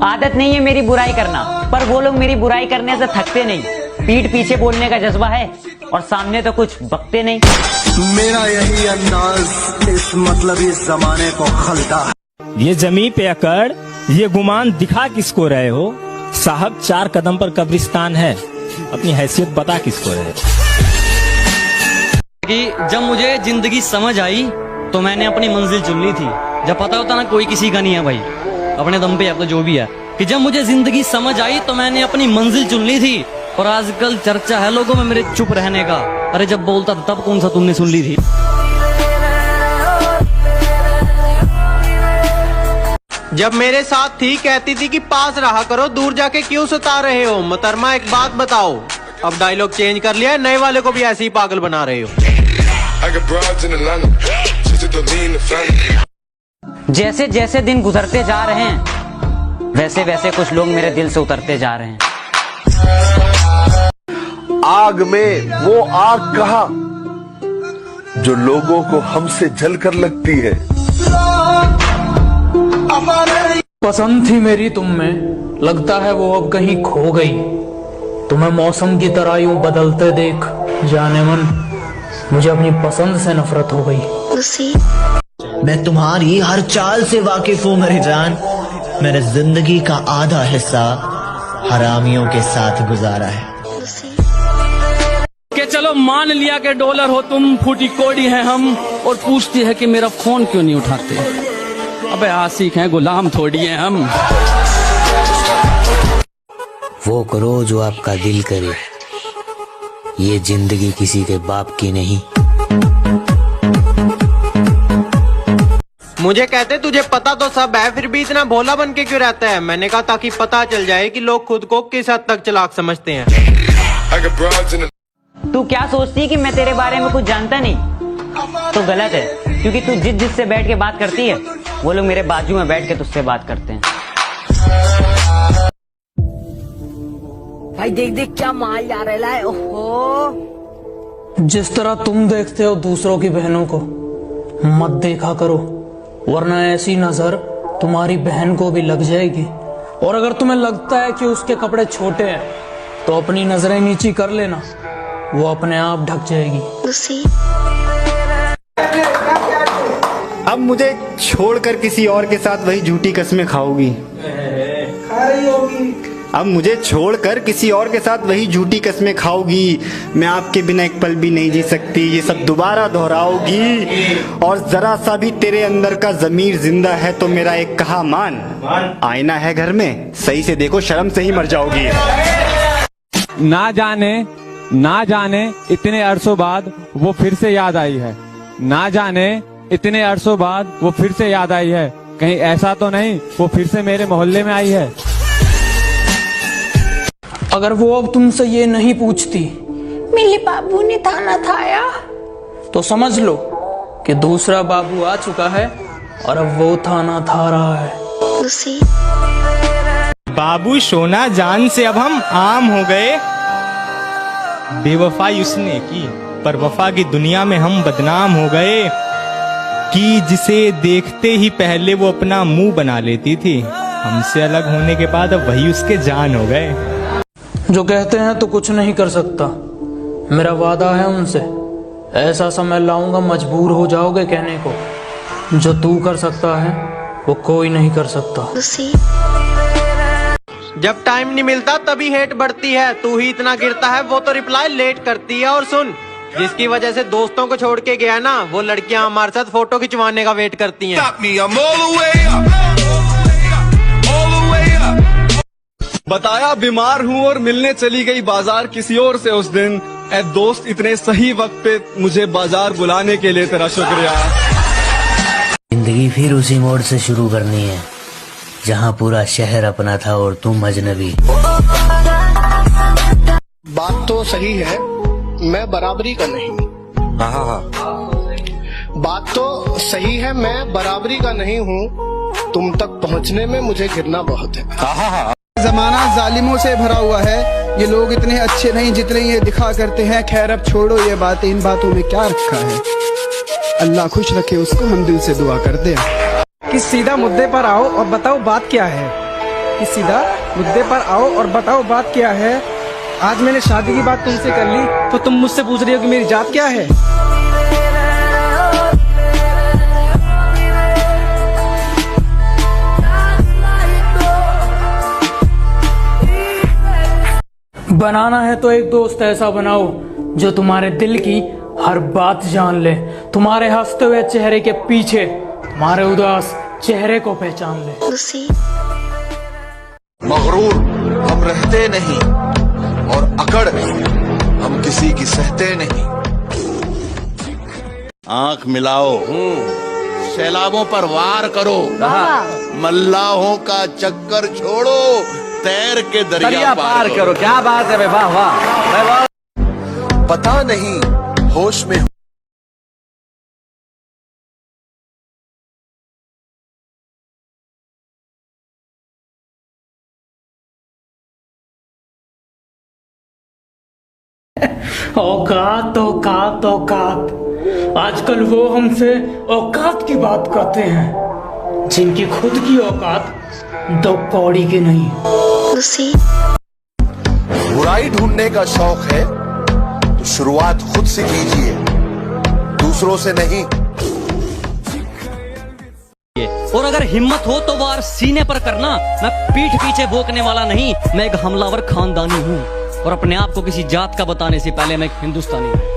आदत नहीं है मेरी बुराई करना, पर वो लोग मेरी बुराई करने से थकते नहीं। पीठ पीछे बोलने का जज्बा है और सामने तो कुछ बकते नहीं। मेरा यही अंदाज इस मतलब इस जमाने को खलता है। ये जमीन पे अकड़, ये गुमान दिखा किसको रहे हो? साहब 4 कदम पर कब्रिस्तान है, अपनी हैसियत बता किसको रहे हो? कि जब मुझे जिंदगी समझ आई तो मैंने अपनी मंजिल चुन ली थी। जब पता होता ना कोई किसी का नहीं है भाई, अपने दम पे अब तो जो भी है, कि जब मुझे जिंदगी समझ आई तो मैंने अपनी मंजिल चुन ली थी। और आजकल चर्चा है लोगों में मेरे चुप रहने का। अरे जब बोलता था तब कौन सा तुमने सुन ली थी? जब मेरे साथ थी कहती थी कि पास रहा करो, दूर जाके क्यों सता रहे हो? मोहतरमा एक बात बताओ, अब डायलॉग चेंज कर लिया है, नए वाले को भी ऐसे ही पागल बना रहे हो। जैसे जैसे दिन गुजरते जा रहे हैं वैसे वैसे कुछ लोग मेरे दिल से उतरते जा रहे हैं। आग में वो आग कहा जो लोगों को हमसे जलकर लगती है। पसंद थी मेरी तुम में, लगता है वो अब कहीं खो गई। तुम्हें मौसम की तरह यूं बदलते देख, जाने मन मुझे अपनी पसंद से नफरत हो गई। मैं तुम्हारी हर चाल से वाकिफ हूँ मेरी जान। मैंने जिंदगी का आधा हिस्सा हरामियों के साथ गुजारा है। कि चलो मान लिया कि डॉलर हो तुम, फूटी कोड़ी है हम, और पूछती है कि मेरा फोन क्यों नहीं उठाते। अबे आशिक हैं, गुलाम थोड़ी हैं हम। वो करो जो आपका दिल करे, ये जिंदगी किसी के बाप की नहीं। मुझे कहते तुझे पता तो सब है, फिर भी इतना भोला बन के क्यों रहता है? मैंने कहा ताकि पता चल जाए कि लोग खुद को किस हद तक चालाक समझते हैं। तू क्या सोचती है कि मैं तेरे बारे में कुछ जानता नहीं? तो गलत है, क्योंकि तू जिससे बैठ के बात करती है वो लोग मेरे बाजू में बैठ के तुझसे बात करते हैं। भाई देख देख क्या माल जा रहा है। ओहो, जिस तरह तुम देखते हो दूसरों की बहनों को, मत देखा करो, वरना ऐसी नजर तुम्हारी बहन को भी लग जाएगी। और अगर तुम्हें लगता है कि उसके कपड़े छोटे हैं तो अपनी नजरें नीची कर लेना, वो अपने आप ढक जाएगी। अब मुझे छोड़कर किसी और के साथ वही झूठी कस्में खाओगी। अब मुझे छोड़कर किसी और के साथ वही झूठी कस्में खाओगी। मैं आपके बिना एक पल भी नहीं जी सकती, ये सब दोबारा दोहराओगी। और जरा सा भी तेरे अंदर का जमीर जिंदा है तो मेरा एक कहा मान, आईना है घर में, सही से देखो, शर्म से ही मर जाओगी। ना जाने इतने अरसों बाद वो फिर से याद आई है। ना जाने इतने अरसों बाद वो फिर से याद आई है। कहीं ऐसा तो नहीं वो फिर से मेरे मोहल्ले में आई है। अगर वो अब तुमसे ये नहीं पूछती मेरे बाबू ने थाना थाया, तो समझ लो कि दूसरा बाबू आ चुका है और अब वो थाना था रहा है। बाबू सोना जान से अब हम आम हो गए। बेवफाई उसने की, पर वफा की दुनिया में हम बदनाम हो गए। कि जिसे देखते ही पहले वो अपना मुंह बना लेती थी, हमसे अलग होने के बाद अब वही उसके जान हो गए। जो कहते हैं तो कुछ नहीं कर सकता, मेरा वादा है उनसे, ऐसा समय लाऊंगा मजबूर हो जाओगे कहने को, जो तू कर सकता है वो कोई नहीं कर सकता। जब टाइम नहीं मिलता तभी हेट बढ़ती है, तू ही इतना गिरता है वो तो रिप्लाई लेट करती है। और सुन, जिसकी वजह से दोस्तों को छोड़ के गया ना, वो लड़कियां हमारे साथ फोटो खिंचवाने का वेट करती हैं। बताया बीमार हूँ और मिलने चली गई बाजार किसी और से उस दिन। ए दोस्त, इतने सही वक्त पे मुझे बाजार बुलाने के लिए तेरा शुक्रिया। जिंदगी फिर उसी मोड़ से शुरू करनी है जहाँ पूरा शहर अपना था और तुम अजनबी। बात तो सही है, मैं बराबरी का नहीं। बात तो सही है, मैं बराबरी का नहीं हूँ। तुम तक पहुँचने में मुझे गिरना बहुत है। जमाना जालिमों से भरा हुआ है, ये लोग इतने अच्छे नहीं जितने ये दिखा करते हैं। खैर अब छोड़ो ये बातें, इन बातों में क्या रखा है। अल्लाह खुश रखे उसको, हम दिल से दुआ करते हैं। कि सीधा मुद्दे पर आओ और बताओ बात क्या है। कि सीधा मुद्दे पर आओ और बताओ बात क्या है। आज मैंने शादी की बात तुमसे कर ली तो तुम मुझसे पूछ रही हो कि मेरी जात क्या है। बनाना है तो एक दोस्त ऐसा बनाओ जो तुम्हारे दिल की हर बात जान ले, तुम्हारे हंसते हुए चेहरे के पीछे तुम्हारे उदास चेहरे को पहचान ले। मगरूर हम रहते नहीं और अकड़ हम किसी की सहते नहीं। आंख मिलाओ, सैलाबों पर वार करो, मल्लाहों का चक्कर छोड़ो, तैर के दरिया पार करो। क्या बात है, वाह वाह। पता नहीं होश में औकात औकात औकात, आजकल वो हमसे औकात की बात करते हैं जिनकी खुद की औकात 2 कौड़ी की नहीं। बुराई ढूंढने का शौक है तो शुरुआत खुद से कीजिए, दूसरों से नहीं। और अगर हिम्मत हो तो वार सीने पर करना। मैं पीठ पीछे भोंकने वाला नहीं, मैं एक हमलावर खानदानी हूँ और अपने आप को किसी जात का बताने से पहले मैं एक हिंदुस्तानी हूँ।